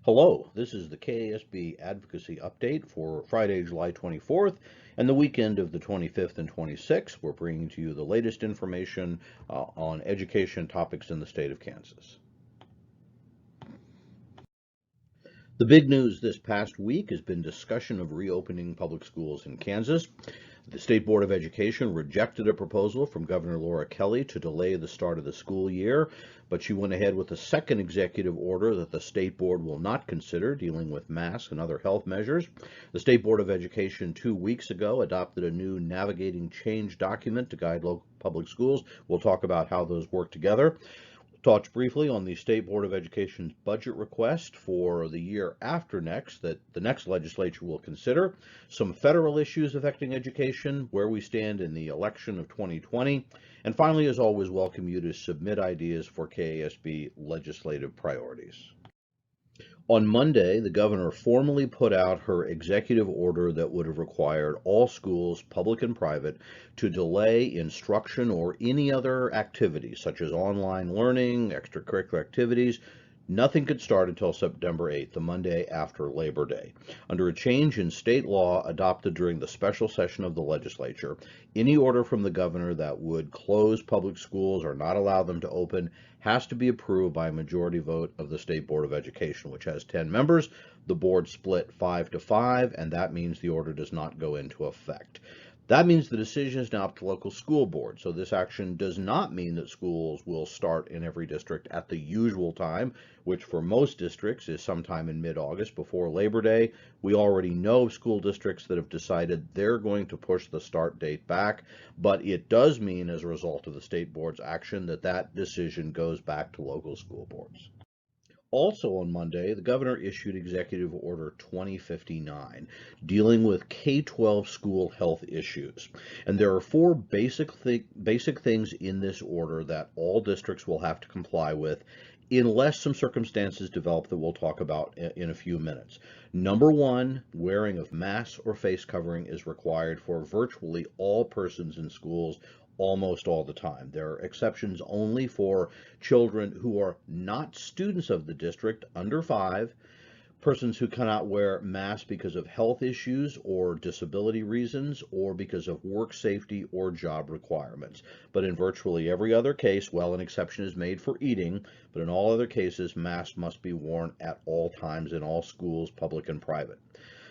Hello, this is the KASB Advocacy Update for Friday, July 24th, and the weekend of the 25th and 26th. We're bringing to you the latest information on education topics in the state of Kansas. The big news this past week has been discussion of reopening public schools in Kansas. The State Board of Education rejected a proposal from Governor Laura Kelly to delay the start of the school year, but she went ahead with a second executive order that the State Board will not consider, dealing with masks and other health measures. The State Board of Education 2 weeks ago adopted a new Navigating Change document to guide local public schools. We'll talk about how those work together. Touch briefly on the State Board of Education's budget request for the year after next that the next legislature will consider, some federal issues affecting education, where we stand in the election of 2020, and finally, as always, welcome you to submit ideas for KASB legislative priorities. On Monday, the governor formally put out her executive order that would have required all schools, public and private, to delay instruction or any other activities, such as online learning, extracurricular activities. Nothing could start until September 8th, the Monday after Labor Day. Under a change in state law adopted during the special session of the legislature, any order from the governor that would close public schools or not allow them to open has to be approved by a majority vote of the State Board of Education, which has 10 members. The board split 5 to 5, and that means the order does not go into effect. That means the decision is now up to local school boards. So this action does not mean that schools will start in every district at the usual time, which for most districts is sometime in mid-August before Labor Day. We already know school districts that have decided they're going to push the start date back, but it does mean as a result of the state board's action that that decision goes back to local school boards. Also on Monday, the governor issued Executive Order 2059, dealing with K-12 school health issues. And there are four basic things in this order that all districts will have to comply with, unless some circumstances develop that we'll talk about in a few minutes. Number one, wearing of masks or face covering is required for virtually all persons in schools almost all the time. There are exceptions only for children who are not students of the district, under 5, persons who cannot wear masks because of health issues or disability reasons, or because of work safety or job requirements. But in virtually every other case, well, an exception is made for eating, but in all other cases, masks must be worn at all times in all schools, public and private.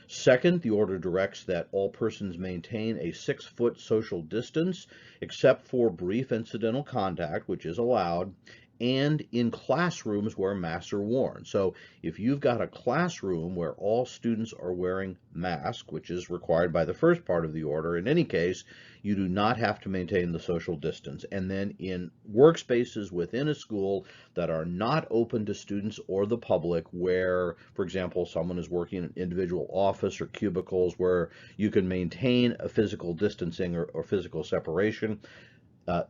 Second, the order directs that all persons maintain a 6-foot social distance, except for brief incidental contact, which is allowed, and in classrooms where masks are worn. So if you've got a classroom where all students are wearing masks, which is required by the first part of the order, in any case, you do not have to maintain the social distance. And then in workspaces within a school that are not open to students or the public, where, for example, someone is working in an individual office or cubicles where you can maintain a physical distancing or physical separation,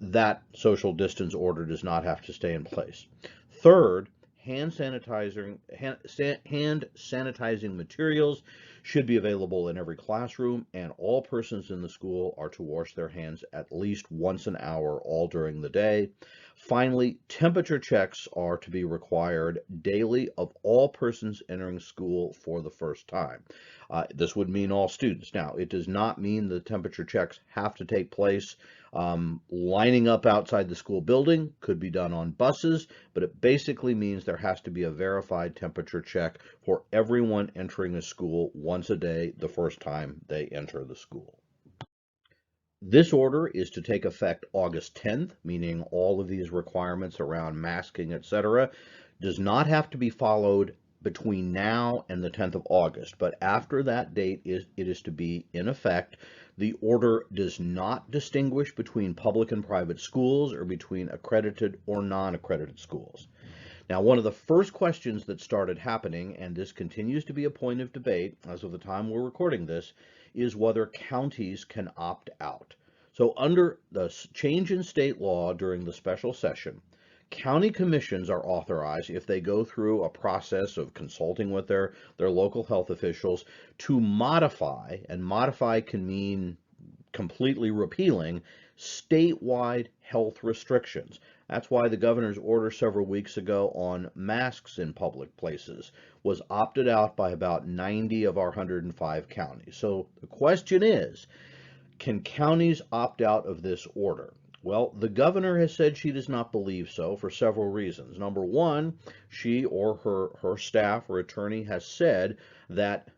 that social distance order does not have to stay in place. Third, hand sanitizing materials should be available in every classroom, and all persons in the school are to wash their hands at least once an hour all during the day. Finally, temperature checks are to be required daily of all persons entering school for the first time. This would mean all students. Now, it does not mean the temperature checks have to take place lining up outside the school building. Could be done on buses, but it basically means there has to be a verified temperature check for everyone entering a school once a day the first time they enter the school. This order is to take effect August 10th, meaning all of these requirements around masking, etc., does not have to be followed between now and the 10th of August, but after that date it is to be in effect. The order does not distinguish between public and private schools or between accredited or non-accredited schools. Now, one of the first questions that started happening, and this continues to be a point of debate as of the time we're recording this, is whether counties can opt out. So under the change in state law during the special session, county commissions are authorized, if they go through a process of consulting with their local health officials, to modify, and modify can mean completely repealing, statewide health restrictions. That's why the governor's order several weeks ago on masks in public places was opted out by about 90 of our 105 counties. So the question is, can counties opt out of this order? Well, the governor has said she does not believe so for several reasons. Number one, she or her staff or attorney has said that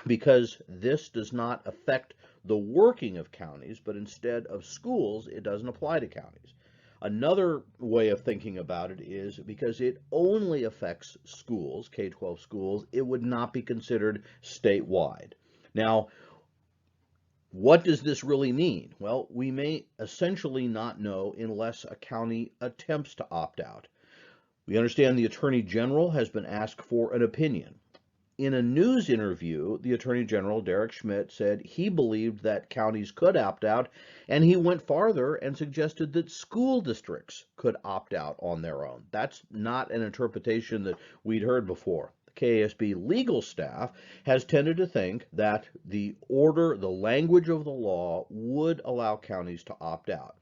because this does not affect the working of counties, but instead of schools, it doesn't apply to counties. Another way of thinking about it is because it only affects schools, K-12 schools, it would not be considered statewide. Now, what does this really mean? Well, we may essentially not know unless a county attempts to opt out. We understand the Attorney General has been asked for an opinion. In a news interview, the Attorney General, Derek Schmidt, said he believed that counties could opt out, and he went farther and suggested that school districts could opt out on their own. That's not an interpretation that we'd heard before. The KASB legal staff has tended to think that the language of the law would allow counties to opt out.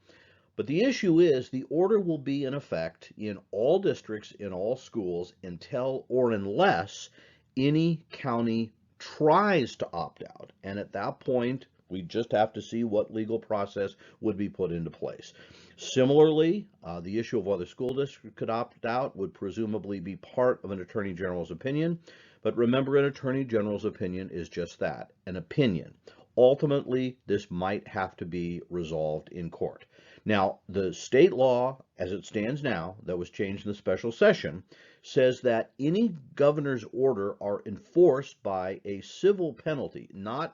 But the issue is the order will be in effect in all districts, in all schools, until or unless any county tries to opt out. And at that point, we just have to see what legal process would be put into place. Similarly, the issue of whether school districts could opt out would presumably be part of an attorney general's opinion. But remember, an attorney general's opinion is just that, an opinion. Ultimately, this might have to be resolved in court. Now, the state law, as it stands now, that was changed in the special session, says that any governor's order are enforced by a civil penalty.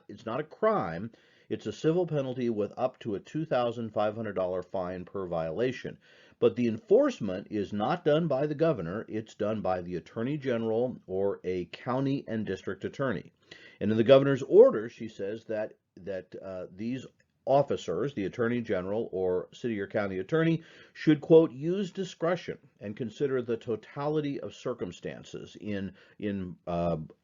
It's not a crime, it's a civil penalty with up to a $2,500 fine per violation. But the enforcement is not done by the governor, it's done by the attorney general or a county and district attorney. And in the governor's order, she says that these officers, the attorney general or city or county attorney, should, quote, use discretion and consider the totality of circumstances in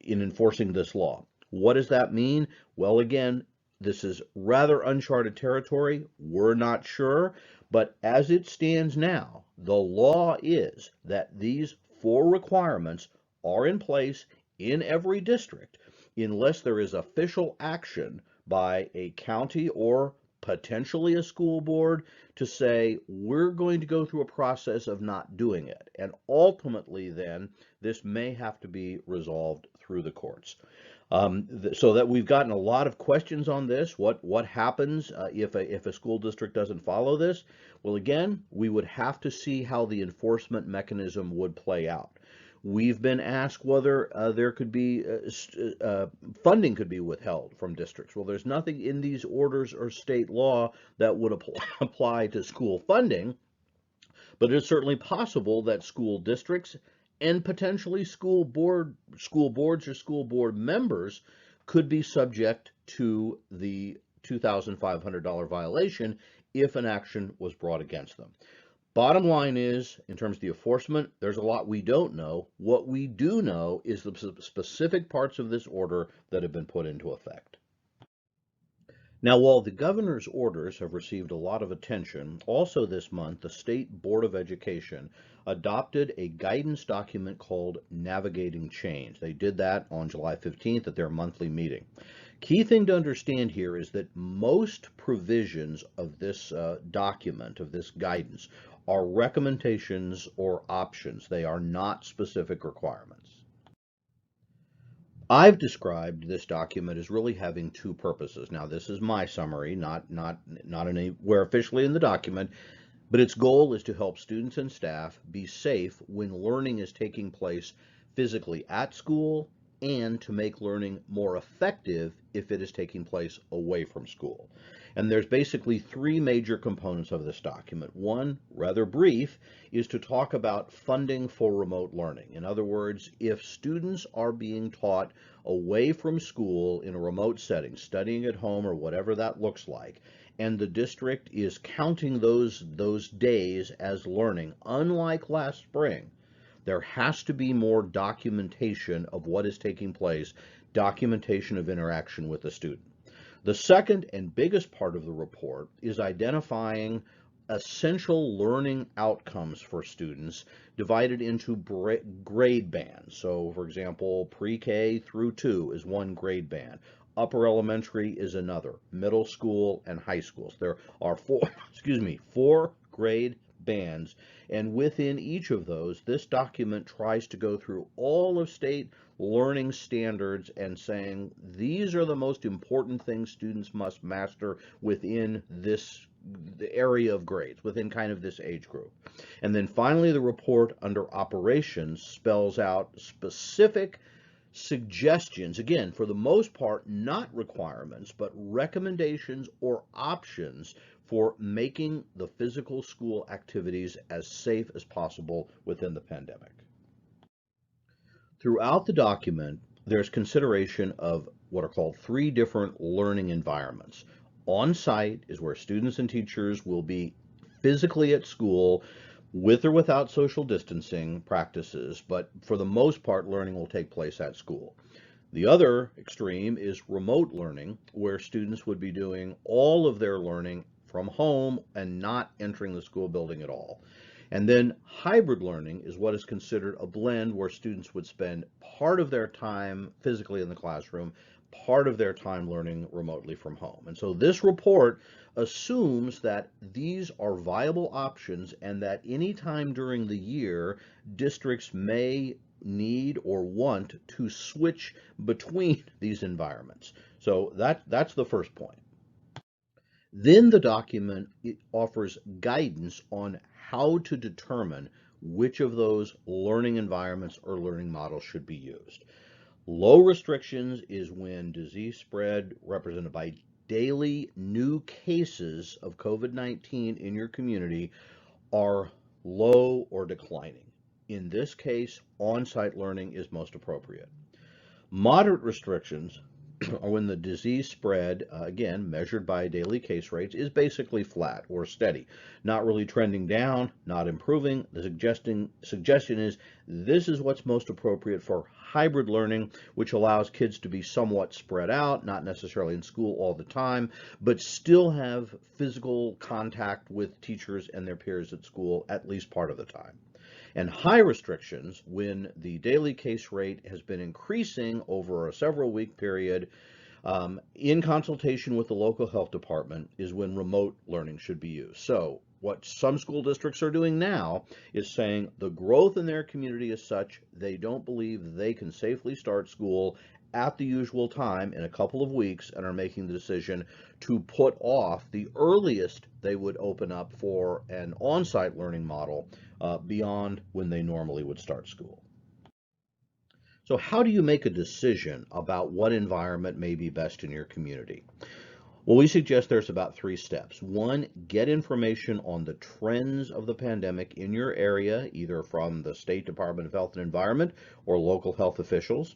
enforcing this law. What does that mean? Well, again, this is rather uncharted territory. We're not sure. But as it stands now, the law is that these 4 requirements are in place in every district unless there is official action by a county or potentially a school board to say, we're going to go through a process of not doing it. And ultimately, then, this may have to be resolved through the courts. So that we've gotten a lot of questions on this. What happens if a school district doesn't follow this? Well, again, we would have to see how the enforcement mechanism would play out. We've been asked whether there could be funding could be withheld from districts. Well, there's nothing in these orders or state law that would apply to school funding, but it's certainly possible that school districts and potentially school boards or school board members could be subject to the $2,500 violation if an action was brought against them. Bottom line is, in terms of the enforcement, there's a lot we don't know. What we do know is the specific parts of this order that have been put into effect. Now, while the governor's orders have received a lot of attention, also this month, the State Board of Education adopted a guidance document called Navigating Change. They did that on July 15th at their monthly meeting. Key thing to understand here is that most provisions of this document, of this guidance, are recommendations or options. They are not specific requirements. I've described this document as really having 2 purposes. Now, this is my summary, not anywhere officially in the document, but its goal is to help students and staff be safe when learning is taking place physically at school and to make learning more effective if it is taking place away from school. And there's basically 3 major components of this document. One, rather brief, is to talk about funding for remote learning. In other words, if students are being taught away from school in a remote setting, studying at home or whatever that looks like, and the district is counting those days as learning, unlike last spring, there has to be more documentation of what is taking place, documentation of interaction with the student. The second and biggest part of the report is identifying essential learning outcomes for students divided into grade bands. So, for example, pre-K through 2 is one grade band. Upper elementary is another. Middle school and high schools. There are four, four grade bands, and within each of those, this document tries to go through all of state learning standards and saying these are the most important things students must master within the area of grades, within kind of this age group. And then finally, the report under operations spells out specific suggestions, again, for the most part, not requirements, but recommendations or options for making the physical school activities as safe as possible within the pandemic. Throughout the document, there's consideration of what are called 3 different learning environments. On-site is where students and teachers will be physically at school with or without social distancing practices, but for the most part, learning will take place at school. The other extreme is remote learning, where students would be doing all of their learning from home and not entering the school building at all. And then hybrid learning is what is considered a blend where students would spend part of their time physically in the classroom, part of their time learning remotely from home. And so this report assumes that these are viable options and that any time during the year, districts may need or want to switch between these environments. So that's the first point. Then the document offers guidance on how to determine which of those learning environments or learning models should be used. Low restrictions is when disease spread represented by daily new cases of COVID-19 in your community are low or declining. In this case, on-site learning is most appropriate. Moderate restrictions are when the disease spread, again, measured by daily case rates, is basically flat or steady, not really trending down, not improving. The suggestion is this is what's most appropriate for hybrid learning, which allows kids to be somewhat spread out, not necessarily in school all the time, but still have physical contact with teachers and their peers at school at least part of the time. And high restrictions, when the daily case rate has been increasing over a several week period, in consultation with the local health department, is when remote learning should be used. So what some school districts are doing now is saying the growth in their community is such they don't believe they can safely start school at the usual time in a couple of weeks and are making the decision to put off the earliest they would open up for an on-site learning model beyond when they normally would start school. So how do you make a decision about what environment may be best in your community? Well, we suggest there's about 3 steps. 1, get information on the trends of the pandemic in your area, either from the State Department of Health and Environment or local health officials.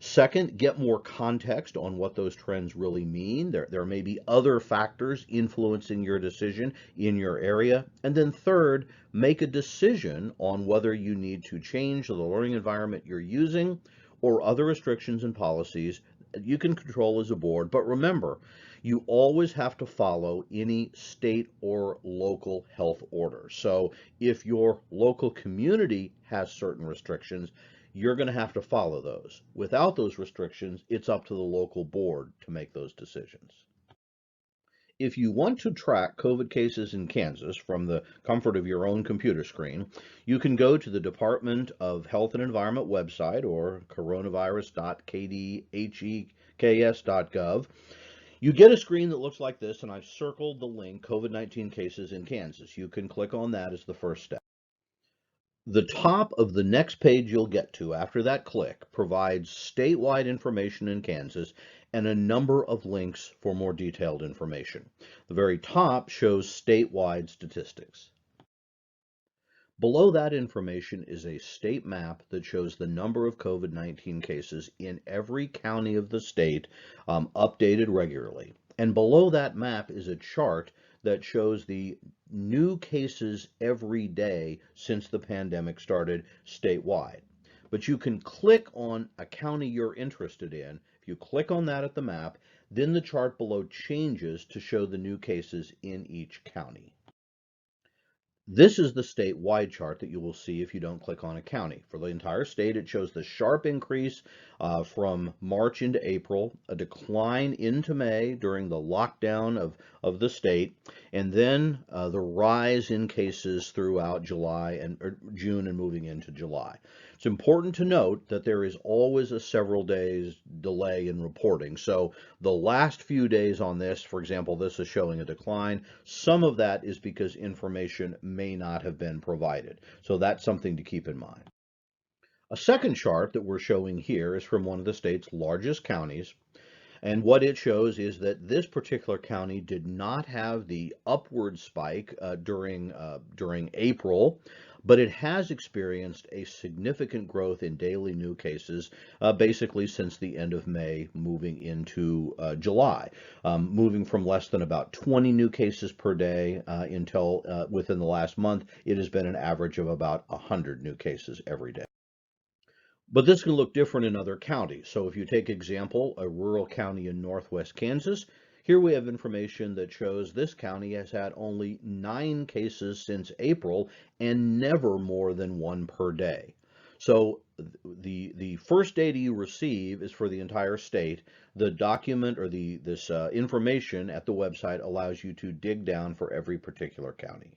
2nd, get more context on what those trends really mean. There may be other factors influencing your decision in your area. And then 3rd, make a decision on whether you need to change the learning environment you're using or other restrictions and policies you can control as a board. But remember, you always have to follow any state or local health order. So if your local community has certain restrictions, you're going to have to follow those. Without those restrictions, it's up to the local board to make those decisions. If you want to track COVID cases in Kansas from the comfort of your own computer screen, you can go to the Department of Health and Environment website or coronavirus.kdheks.gov. You get a screen that looks like this, and I've circled the link COVID-19 cases in Kansas. You can click on that as the first step. The top of the next page you'll get to after that click provides statewide information in Kansas and a number of links for more detailed information. The very top shows statewide statistics. Below that information is a state map that shows the number of COVID-19 cases in every county of the state, updated regularly. And below that map is a chart that shows the new cases every day since the pandemic started statewide. But you can click on a county you're interested in. If you click on that at the map, then the chart below changes to show the new cases in each county. This is the statewide chart that you will see if you don't click on a county. For the entire state, it shows the sharp increase from March into April, a decline into May during the lockdown of the state, and then the rise in cases throughout July and June and moving into July. It's important to note that there is always a several days delay in reporting. So the last few days on this, for example, this is showing a decline. Some of that is because information may not have been provided. So that's something to keep in mind. A second chart that we're showing here is from one of the state's largest counties. And what it shows is that this particular county did not have the upward spike during April, but it has experienced a significant growth in daily new cases, basically since the end of May, moving into July, moving from less than about 20 new cases per day until within the last month, it has been an average of about 100 new cases every day. But this can look different in other counties. So if you take example, a rural county in northwest Kansas, here we have information that shows this county has had only 9 cases since April and never more than 1 per day. So the first data you receive is for the entire state. The document or this information at the website allows you to dig down for every particular county.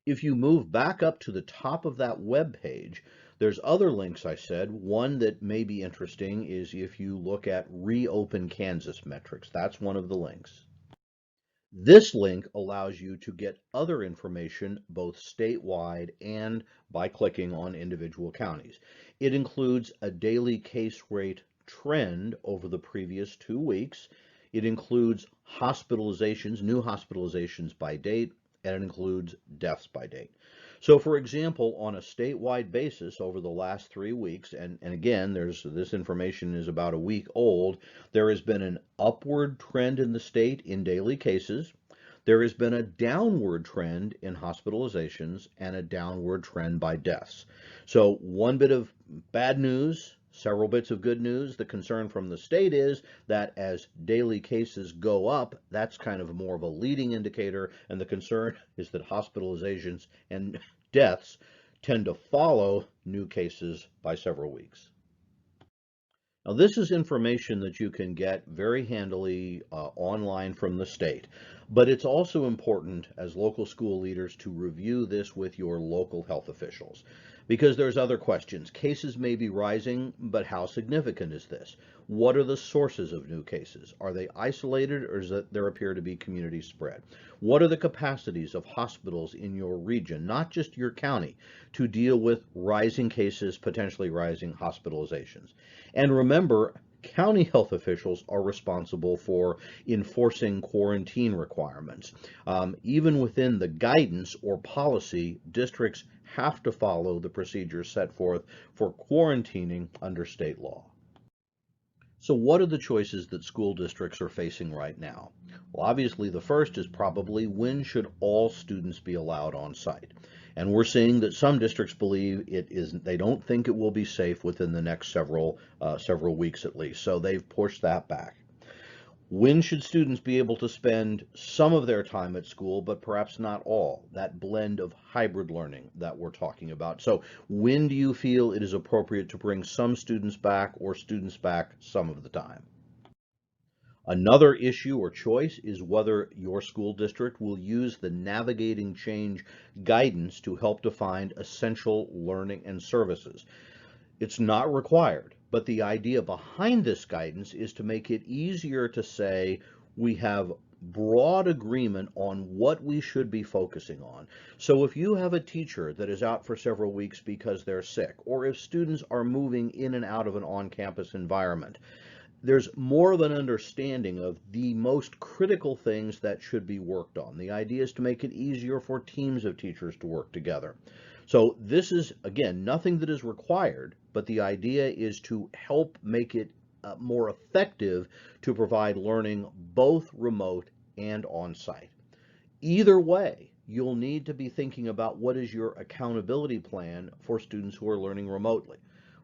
If you move back up to the top of that web page, there's other links I said. One that may be interesting is if you look at Reopen Kansas metrics. That's one of the links. This link allows you to get other information both statewide and by clicking on individual counties. It includes a daily case rate trend over the previous 2 weeks. It includes hospitalizations, new hospitalizations by date, and it includes deaths by date. So for example, on a statewide basis over the last 3 weeks, and again, this information is about a week old, there has been an upward trend in the state in daily cases. There has been a downward trend in hospitalizations and a downward trend by deaths. So one bit of bad news, several bits of good news. The concern from the state is that as daily cases go up, that's kind of more of a leading indicator, and the concern is that hospitalizations and deaths tend to follow new cases by several weeks. Now, this is information that you can get very handily online from the state, but it's also important as local school leaders to review this with your local health officials, because there's other questions. Cases may be rising, but how significant is this? What are the sources of new cases? Are they isolated, or does there appear to be community spread? What are the capacities of hospitals in your region, not just your county, to deal with rising cases, potentially rising hospitalizations? And remember, county health officials are responsible for enforcing quarantine requirements. Even within the guidance or policy, districts have to follow the procedures set forth for quarantining under state law. So what are the choices that school districts are facing right now? Well, obviously the first is probably when should all students be allowed on site? And we're seeing that some districts believe they don't think it will be safe within the next several weeks at least. So they've pushed that back. When should students be able to spend some of their time at school, but perhaps not all? That blend of hybrid learning that we're talking about. So when do you feel it is appropriate to bring some students back or students back some of the time? Another issue or choice is whether your school district will use the Navigating Change guidance to help define essential learning and services. It's not required, but the idea behind this guidance is to make it easier to say we have broad agreement on what we should be focusing on. So if you have a teacher that is out for several weeks because they're sick, or if students are moving in and out of an on-campus environment, there's more of an understanding of the most critical things that should be worked on. The idea is to make it easier for teams of teachers to work together. So this is, again, nothing that is required, but the idea is to help make it more effective to provide learning both remote and on-site. Either way, you'll need to be thinking about what is your accountability plan for students who are learning remotely.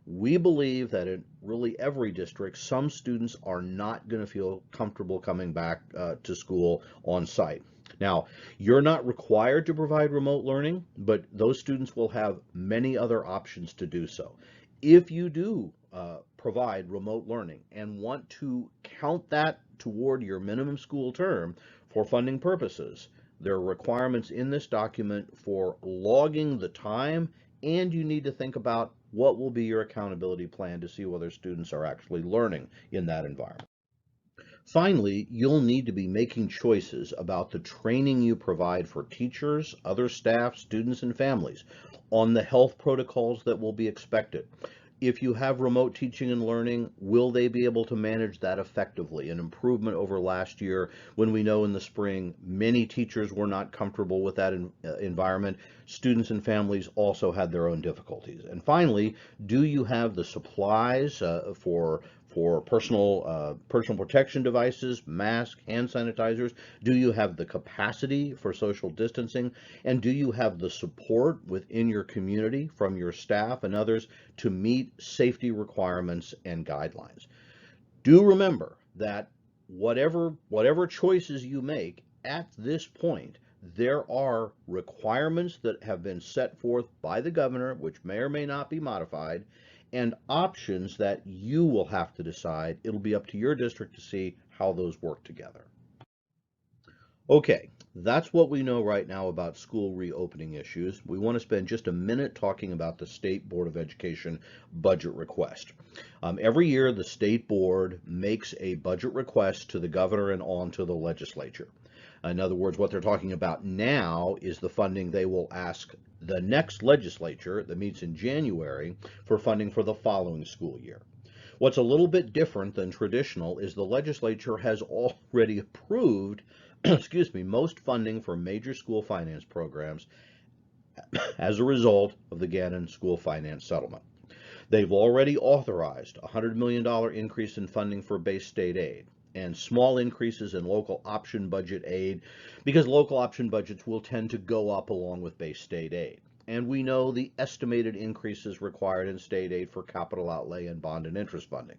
We believe that in really every district, some students are not going to feel comfortable coming back to school on site. Now, you're not required to provide remote learning, but those students will have many other options to do so. If you do provide remote learning and want to count that toward your minimum school term for funding purposes, there are requirements in this document for logging the time, and you need to think about what will be your accountability plan to see whether students are actually learning in that environment. Finally, you'll need to be making choices about the training you provide for teachers, other staff, students, and families on the health protocols that will be expected. If you have remote teaching and learning, will they be able to manage that effectively? An improvement over last year when we know in the spring many teachers were not comfortable with that environment. Students and families also had their own difficulties. And finally, do you have the supplies for personal protection devices, masks, hand sanitizers? Do you have the capacity for social distancing? And do you have the support within your community from your staff and others to meet safety requirements and guidelines? Do remember that whatever choices you make at this point, there are requirements that have been set forth by the governor, which may or may not be modified, and options that you will have to decide. It'll be up to your district to see how those work together. Okay, that's what we know right now about school reopening issues. We want to spend just a minute talking about the State Board of Education budget request. Every year, the State Board makes a budget request to the governor and on to the legislature. In other words, what they're talking about now is the funding they will ask the next legislature that meets in January for funding for the following school year. What's a little bit different than traditional is the legislature has already approved most funding for major school finance programs as a result of the Gannon school finance settlement. They've already authorized a $100 million increase in funding for base state aid and small increases in local option budget aid, because local option budgets will tend to go up along with base state aid. And we know the estimated increases required in state aid for capital outlay and bond and interest funding.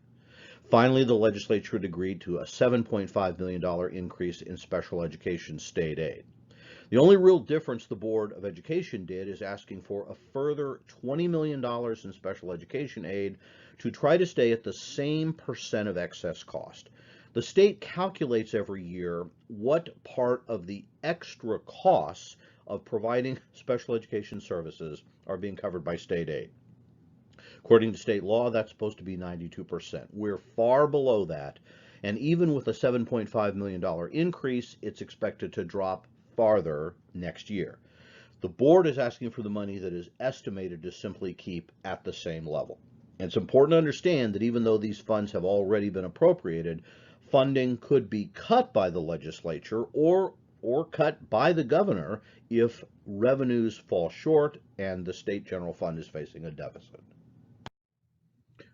Finally, the legislature had agreed to a $7.5 million increase in special education state aid. The only real difference the Board of Education did is asking for a further $20 million in special education aid to try to stay at the same percent of excess cost. The state calculates every year what part of the extra costs of providing special education services are being covered by state aid. According to state law, that's supposed to be 92%. We're far below that, and even with a $7.5 million increase, it's expected to drop farther next year. The board is asking for the money that is estimated to simply keep at the same level. And it's important to understand that even though these funds have already been appropriated, funding could be cut by the legislature or cut by the governor if revenues fall short and the state general fund is facing a deficit.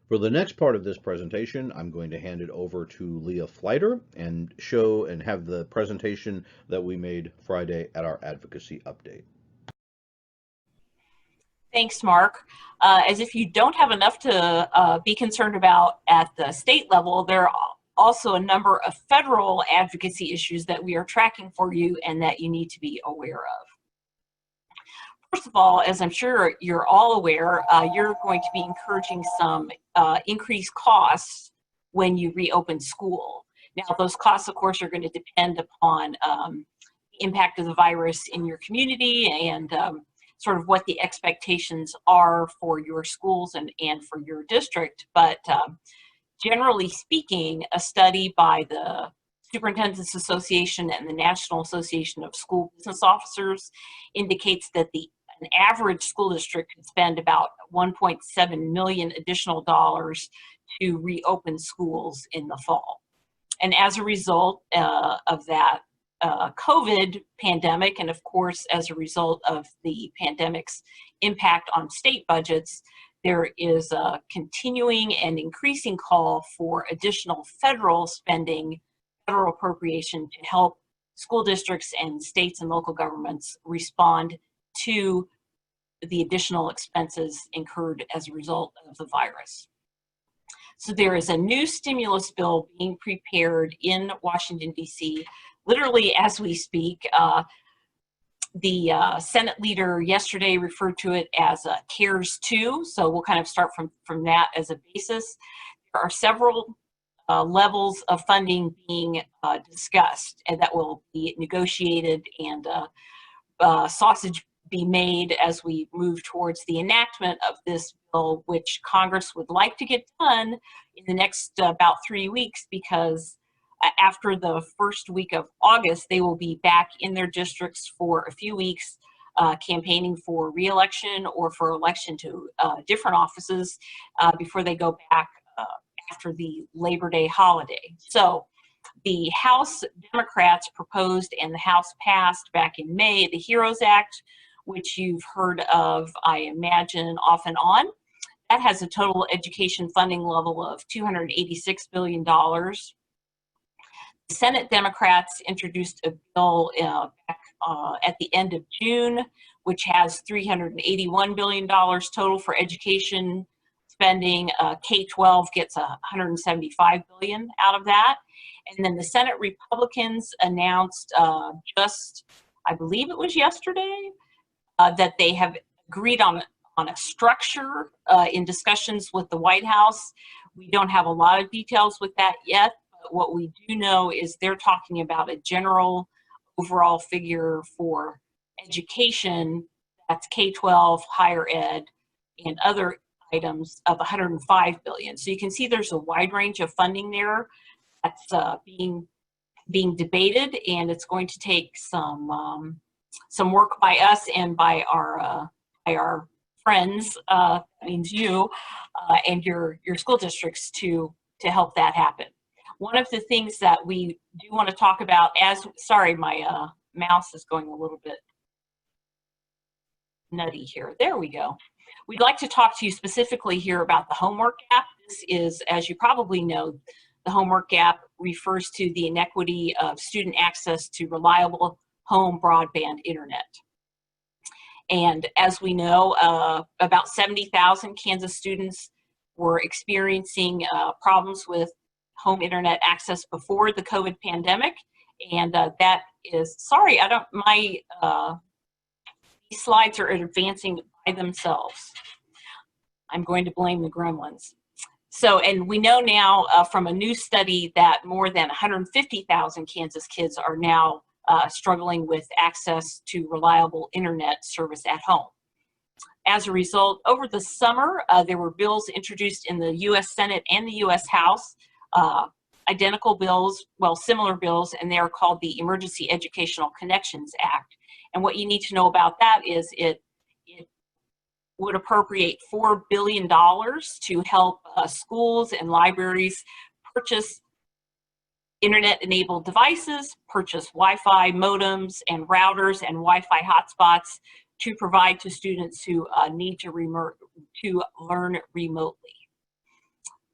For the next part of this presentation, I'm going to hand it over to Leah Fliter and show and have the presentation that we made Friday at our advocacy update. Thanks, Mark. As if you don't have enough to be concerned about at the state level, there are also a number of federal advocacy issues that we are tracking for you and that you need to be aware of. First of all, as I'm sure you're all aware, you're going to be encouraging some increased costs when you reopen school. Now, those costs, of course, are going to depend upon the impact of the virus in your community and sort of what the expectations are for your schools and for your district. But generally speaking, a study by the Superintendents Association and the National Association of School Business Officers indicates that an average school district could spend about $1.7 million additional dollars to reopen schools in the fall. And as a result of that COVID pandemic, and of course, as a result of the pandemic's impact on state budgets, there is a continuing and increasing call for additional federal spending, federal appropriation to help school districts and states and local governments respond to the additional expenses incurred as a result of the virus. So there is a new stimulus bill being prepared in Washington, D.C., literally as we speak. The Senate leader yesterday referred to it as CARES 2, so we'll kind of start from that as a basis. There are several levels of funding being discussed, and that will be negotiated and sausage be made as we move towards the enactment of this bill, which Congress would like to get done in the next about 3 weeks, because after the first week of August, they will be back in their districts for a few weeks campaigning for re-election or for election to different offices before they go back after the Labor Day holiday. So the House Democrats proposed and the House passed back in May the HEROES Act, which you've heard of, I imagine, off and on. That has a total education funding level of $286 billion. The Senate Democrats introduced a bill back at the end of June, which has $381 billion total for education spending. K-12 gets $175 billion out of that. And then the Senate Republicans announced just, I believe it was yesterday, that they have agreed on a structure in discussions with the White House. We don't have a lot of details with that yet, but what we do know is they're talking about a general overall figure for education, that's K-12, higher ed, and other items of $105 billion. So you can see there's a wide range of funding there that's being debated, and it's going to take some work by us and by our friends, that means you and your school districts to help that happen. One of the things that we do want to talk about sorry, my mouse is going a little bit nutty here. There we go. We'd like to talk to you specifically here about the homework gap. This is, as you probably know, the homework gap refers to the inequity of student access to reliable home broadband internet. And as we know, about 70,000 Kansas students were experiencing problems with home internet access before the COVID pandemic. And that is, sorry, these slides are advancing by themselves. I'm going to blame the gremlins. So, and we know now from a new study that more than 150,000 Kansas kids are now struggling with access to reliable internet service at home. As a result, over the summer, there were bills introduced in the U.S. Senate and the U.S. House, identical bills, well, similar bills, and they are called the Emergency Educational Connections Act. And what you need to know about that is it would appropriate $4 billion to help schools and libraries purchase internet-enabled devices, purchase Wi-Fi modems and routers and Wi-Fi hotspots to provide to students who need to learn remotely.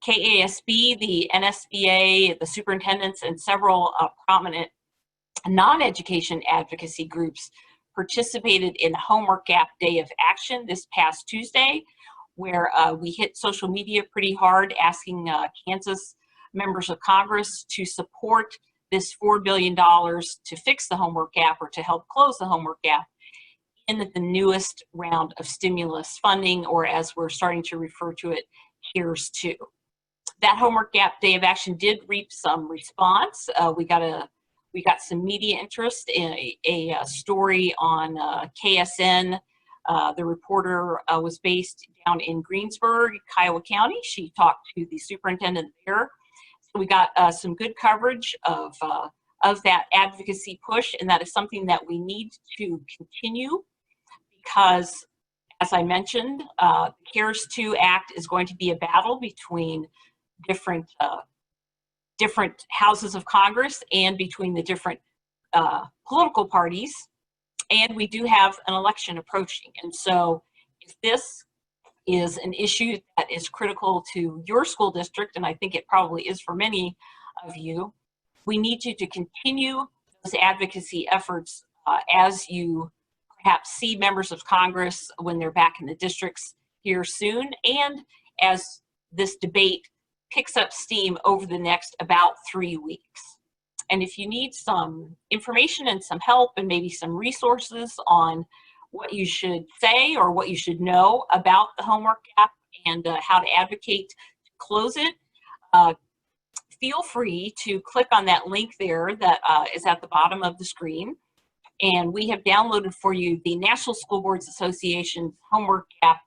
KASB, the NSBA, the superintendents, and several prominent non-education advocacy groups participated in Homework Gap Day of Action this past Tuesday, where we hit social media pretty hard asking Kansas members of Congress to support this $4 billion to fix the homework gap or to help close the homework gap in the newest round of stimulus funding, or as we're starting to refer to it, HERES 2. That Homework Gap Day of Action did reap some response. We got some media interest in a story on KSN. The reporter was based down in Greensburg, Kiowa County. She talked to the superintendent there. So we got some good coverage of that advocacy push, and that is something that we need to continue because, as I mentioned, the CARES 2 Act is going to be a battle between different houses of Congress and between the different political parties, and we do have an election approaching. And so if this is an issue that is critical to your school district, and I think it probably is for many of you, we need you to continue those advocacy efforts as you perhaps see members of Congress when they're back in the districts here soon, and as this debate picks up steam over the next about 3 weeks. And if you need some information and some help and maybe some resources on what you should say or what you should know about the homework gap and how to advocate to close it, feel free to click on that link there that is at the bottom of the screen. And we have downloaded for you the National School Boards Association's Homework Gap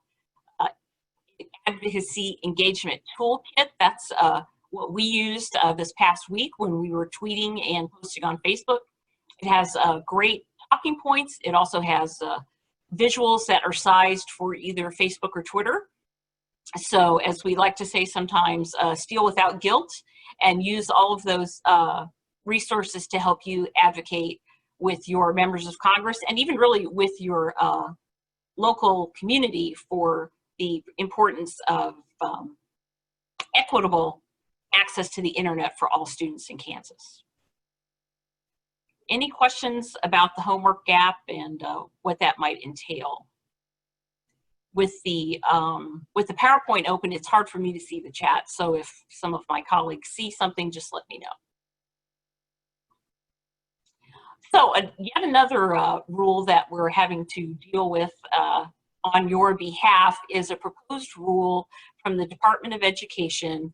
Advocacy Engagement Toolkit. That's what we used this past week when we were tweeting and posting on Facebook. It has great talking points. It also has visuals that are sized for either Facebook or Twitter. So as we like to say sometimes, steal without guilt and use all of those resources to help you advocate with your members of Congress and even really with your local community for the importance of equitable access to the internet for all students in Kansas. Any questions about the homework gap and what that might entail? With the PowerPoint open, it's hard for me to see the chat, so if some of my colleagues see something, just let me know. So yet another rule that we're having to deal with on your behalf is a proposed rule from the Department of Education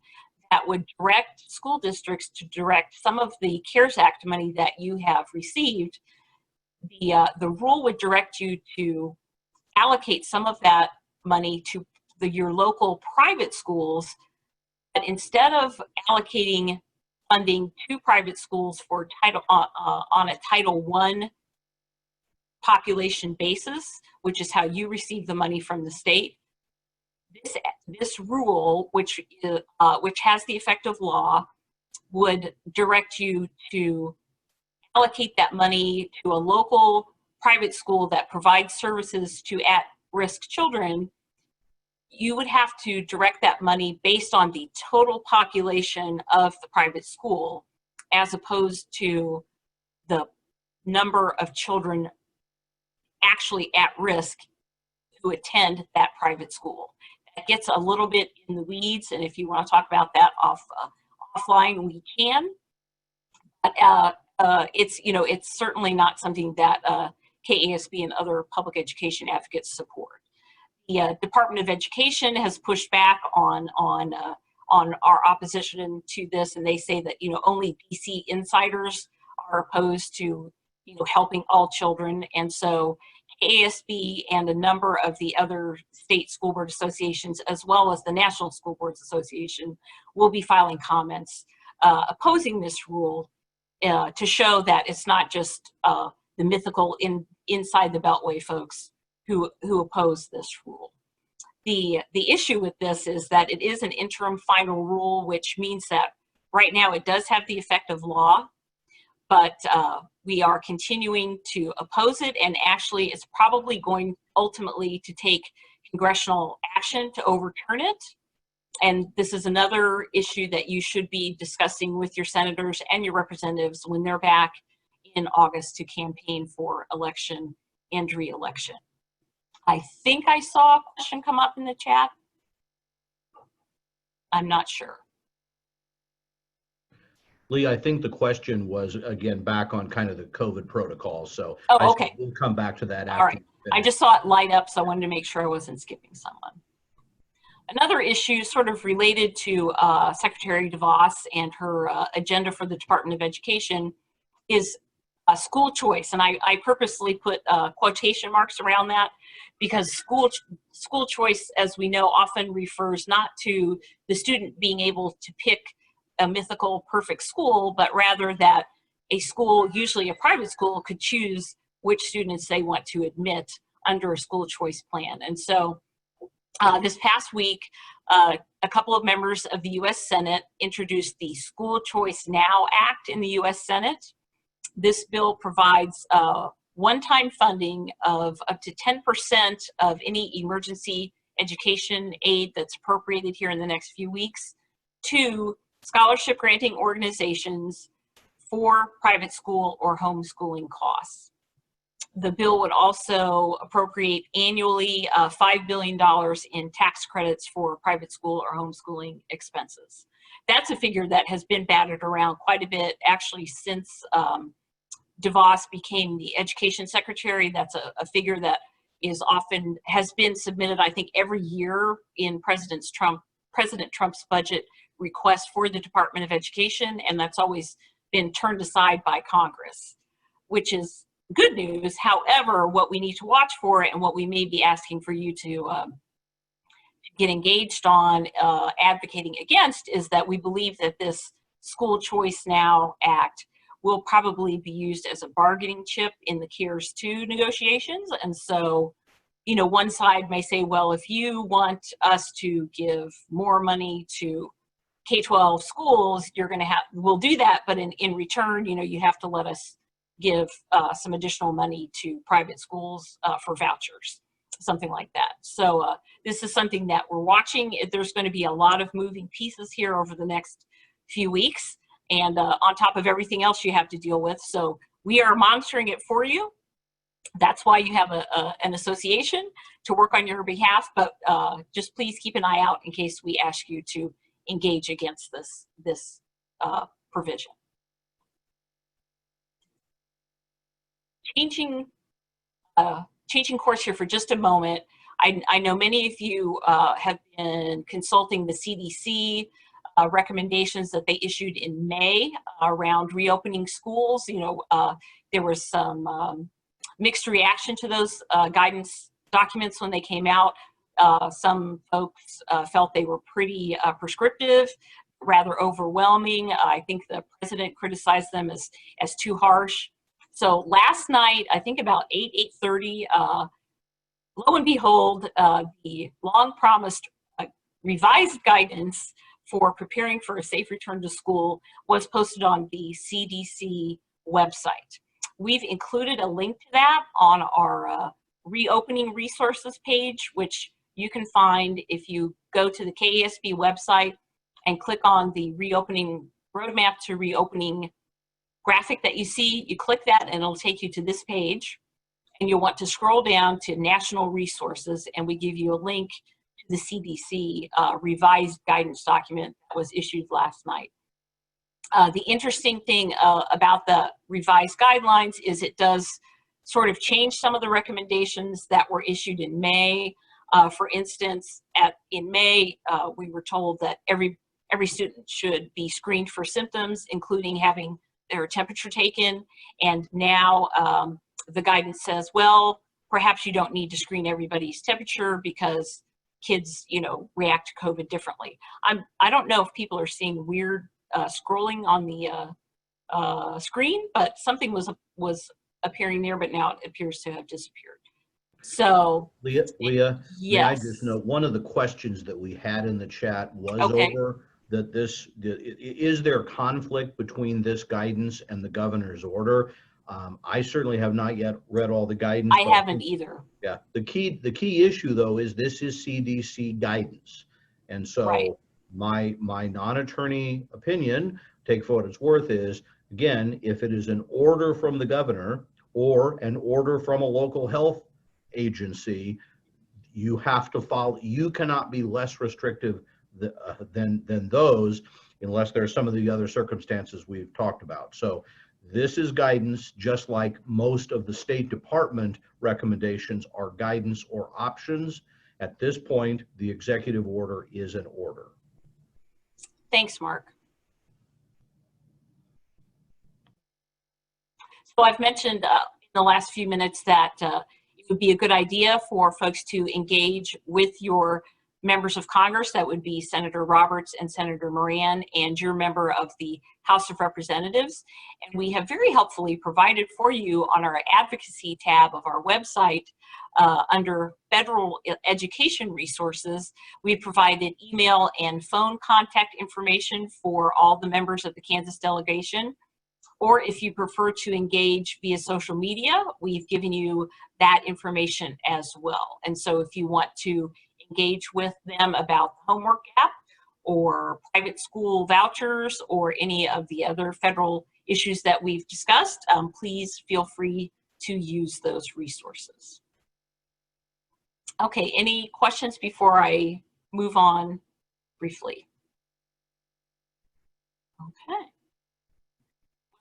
that would direct school districts to direct some of the CARES Act money that you have received. The rule would direct you to allocate some of that money to your local private schools, but instead of allocating funding to private schools for on a Title I population basis, which is how you receive the money from the state, this rule, which has the effect of law, would direct you to allocate that money to a local private school that provides services to at-risk children. You would have to direct that money based on the total population of the private school, as opposed to the number of children actually at risk who attend that private school. That gets a little bit in the weeds, and if you want to talk about that offline, we can. But it's certainly not something that KASB and other public education advocates support. The Department of Education has pushed back on our opposition to this, and they say that only DC insiders are opposed to helping all children, and so KASB and a number of the other state school board associations, as well as the National School Boards Association, will be filing comments opposing this rule to show that it's not just the mythical inside the Beltway folks who oppose this rule. The issue with this is that it is an interim final rule, which means that right now it does have the effect of law, but we are continuing to oppose it, and actually it's probably going ultimately to take congressional action to overturn it. And this is another issue that you should be discussing with your senators and your representatives when they're back in August to campaign for election and re-election. I think I saw a question come up in the chat. I'm not sure. Leah, I think the question was, again, back on kind of the COVID protocol. So okay. We'll come back to that after. All right. I just saw it light up, so I wanted to make sure I wasn't skipping someone. Another issue sort of related to Secretary DeVos and her agenda for the Department of Education is school choice. And I purposely put quotation marks around that because school choice, as we know, often refers not to the student being able to pick a mythical perfect school, but rather that a school, usually a private school, could choose which students they want to admit under a school choice plan. And so this past week, a couple of members of the U.S. Senate introduced the School Choice Now Act in the U.S. Senate. This bill provides one-time funding of up to 10% of any emergency education aid that's appropriated here in the next few weeks to scholarship granting organizations for private school or homeschooling costs. The bill would also appropriate annually $5 billion in tax credits for private school or homeschooling expenses. That's a figure that has been batted around quite a bit, actually, since DeVos became the education secretary. That's a figure that has been submitted, I think, every year in President Trump's budget request for the Department of Education, and that's always been turned aside by Congress, which is good news. However, what we need to watch for and what we may be asking for you to get engaged on advocating against is that we believe that this School Choice Now Act will probably be used as a bargaining chip in the CARES 2 negotiations. And so, one side may say, well, if you want us to give more money to K-12 schools, we'll do that, but in return, you have to let us give some additional money to private schools for vouchers, something like that. So this is something that we're watching. There's going to be a lot of moving pieces here over the next few weeks, and on top of everything else you have to deal with. So we are monitoring it for you. That's why you have an association to work on your behalf, but just please keep an eye out in case we ask you to engage against this provision. Changing course here for just a moment. I know many of you have been consulting the CDC recommendations that they issued in May around reopening schools. There was some mixed reaction to those guidance documents when they came out. Some folks felt they were pretty prescriptive, rather overwhelming. I think the president criticized them as too harsh. So last night, I think about 8:30, lo and behold, the long-promised revised guidance for preparing for a safe return to school was posted on the CDC website. We've included a link to that on our reopening resources page, which you can find if you go to the KASB website and click on the reopening roadmap to reopening graphic that you see. You click that and it'll take you to this page, and you'll want to scroll down to national resources, and we give you a link to the CDC revised guidance document that was issued last night. The interesting thing about the revised guidelines is it does sort of change some of the recommendations that were issued in May. For instance, in May, we were told that every student should be screened for symptoms, including having their temperature taken. And now the guidance says, well, perhaps you don't need to screen everybody's temperature because kids, react to COVID differently. I don't know if people are seeing weird scrolling on the screen, but something was appearing there, but now it appears to have disappeared. So, Leah, yes. May I just note, one of the questions that we had in the chat was over that is there conflict between this guidance and the governor's order? I certainly have not yet read all the guidance. I haven't either. Yeah, the key issue though is this is CDC guidance, and so right. my non-attorney opinion, take for what it's worth, is again, if it is an order from the governor or an order from a local health agency, you have to follow. You cannot be less restrictive than those, unless there are some of the other circumstances we've talked about. So this is guidance, just like most of the State Department recommendations are guidance or options. At this point, the executive order is an order. Thanks, Mark. So I've mentioned in the last few minutes that it would be a good idea for folks to engage with your members of Congress. That would be Senator Roberts and Senator Moran, and your member of the House of Representatives. And we have very helpfully provided for you on our advocacy tab of our website under federal education resources, we provided email and phone contact information for all the members of the Kansas delegation. Or if you prefer to engage via social media, we've given you that information as well. And so if you want to engage with them about the homework gap or private school vouchers or any of the other federal issues that we've discussed, please feel free to use those resources. Okay, any questions before I move on briefly? Okay.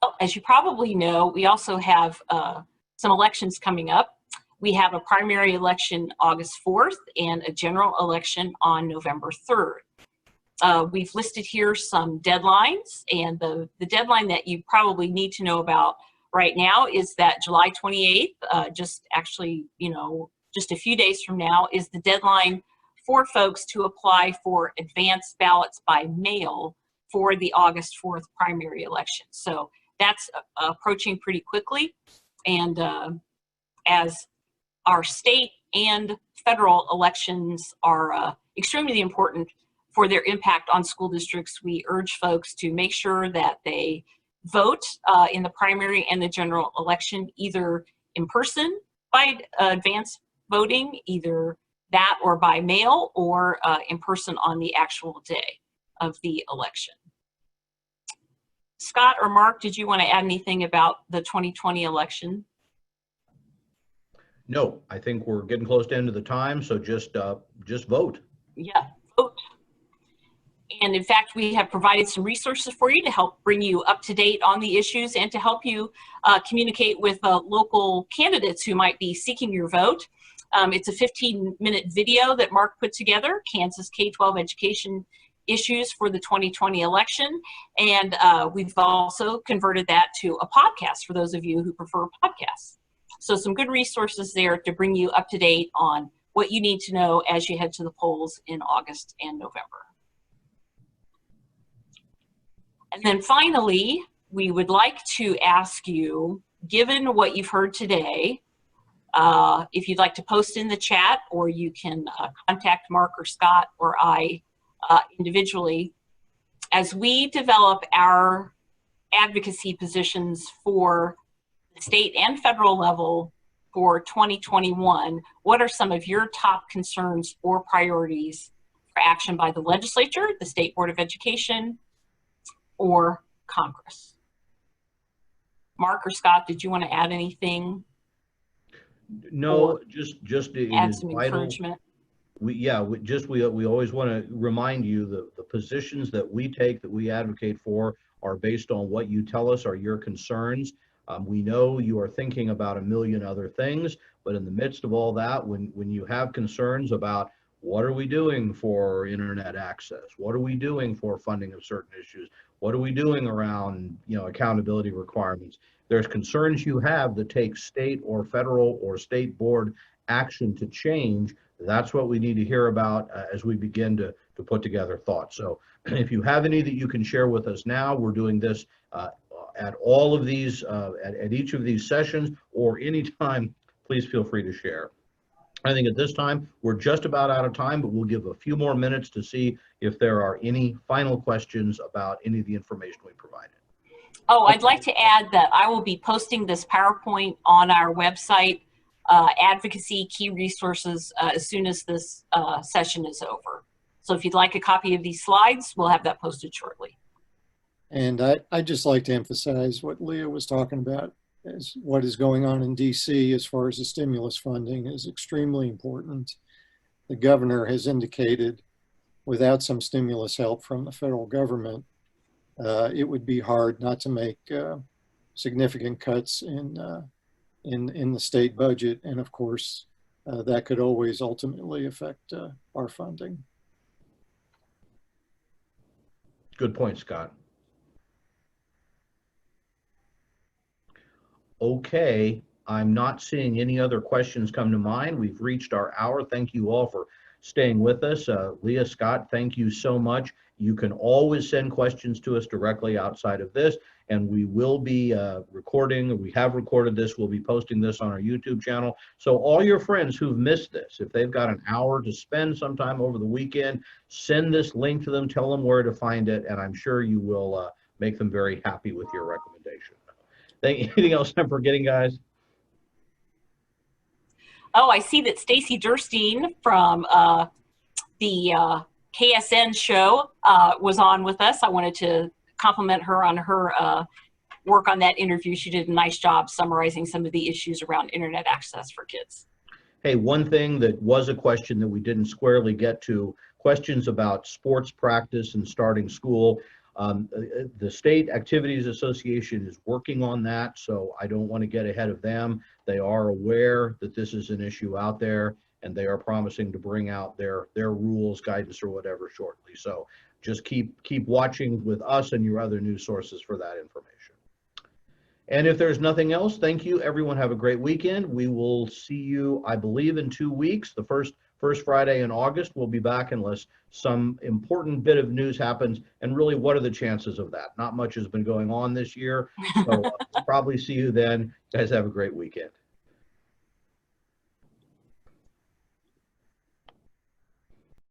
Well, as you probably know, we also have some elections coming up. We have a primary election August 4th and a general election on November 3rd. We've listed here some deadlines, and the deadline that you probably need to know about right now is that July 28th, just actually, just a few days from now, is the deadline for folks to apply for advanced ballots by mail for the August 4th primary election. So that's approaching pretty quickly. And as our state and federal elections are extremely important for their impact on school districts, we urge folks to make sure that they vote in the primary and the general election, either in person by advance voting, either that or by mail, or in person on the actual day of the election. Scott or Mark, did you want to add anything about the 2020 election? No, I think we're getting close to the end of the time, so just vote. Yeah, vote. And in fact, we have provided some resources for you to help bring you up to date on the issues and to help you communicate with local candidates who might be seeking your vote. It's a 15-minute video that Mark put together, Kansas K-12 Education Issues for the 2020 election. And we've also converted that to a podcast for those of you who prefer podcasts. So some good resources there to bring you up to date on what you need to know as you head to the polls in August and November. And then finally, we would like to ask you, given what you've heard today, if you'd like to post in the chat, or you can contact Mark or Scott or I individually, as we develop our advocacy positions for the state and federal level for 2021, what are some of your top concerns or priorities for action by the legislature, the State Board of Education, or Congress? Mark or Scott, did you want to add anything? No, just add some encouragement. We always want to remind you the positions that we take, that we advocate for, are based on what you tell us are your concerns. We know you are thinking about a million other things, but in the midst of all that, when you have concerns about what are we doing for internet access, what are we doing for funding of certain issues, what are we doing around accountability requirements, there's concerns you have that take state or federal or state board action to change. That's what we need to hear about as we begin to put together thoughts. So if you have any that you can share with us now, we're doing this at all of these, at each of these sessions, or anytime, please feel free to share. I think at this time, we're just about out of time, but we'll give a few more minutes to see if there are any final questions about any of the information we provided. Oh, I'd like to add that I will be posting this PowerPoint on our website, Advocacy Key Resources, as soon as this session is over. So if you'd like a copy of these slides, we'll have that posted shortly. And I'd just like to emphasize what Leah was talking about, as what is going on in DC as far as the stimulus funding is extremely important. The governor has indicated without some stimulus help from the federal government, it would be hard not to make significant cuts in the state budget. And of course, that could always ultimately affect our funding. Good point, Scott. Okay, I'm not seeing any other questions come to mind. We've reached our hour. Thank you all for staying with us. Leah, Scott, thank you so much. You can always send questions to us directly outside of this, and we will be recording, we have recorded this, we'll be posting this on our YouTube channel. So all your friends who've missed this, if they've got an hour to spend sometime over the weekend, send this link to them, tell them where to find it, and I'm sure you will make them very happy with your recommendation. Anything else I'm forgetting, guys? Oh, I see that Stacy Durstein from the KSN show was on with us. I wanted to compliment her on her work on that interview. She did a nice job summarizing some of the issues around internet access for kids. Hey, one thing that was a question that we didn't squarely get to, questions about sports practice and starting school. The State Activities Association is working on that, so I don't want to get ahead of them. They are aware that this is an issue out there, and they are promising to bring out their rules, guidance, or whatever shortly. So just keep watching with us and your other news sources for that information. And if there's nothing else, thank you. Everyone have a great weekend. We will see you, I believe, in 2 weeks. The first Friday in August, we'll be back unless some important bit of news happens. And really, what are the chances of that? Not much has been going on this year. So probably see you then. Guys, have a great weekend.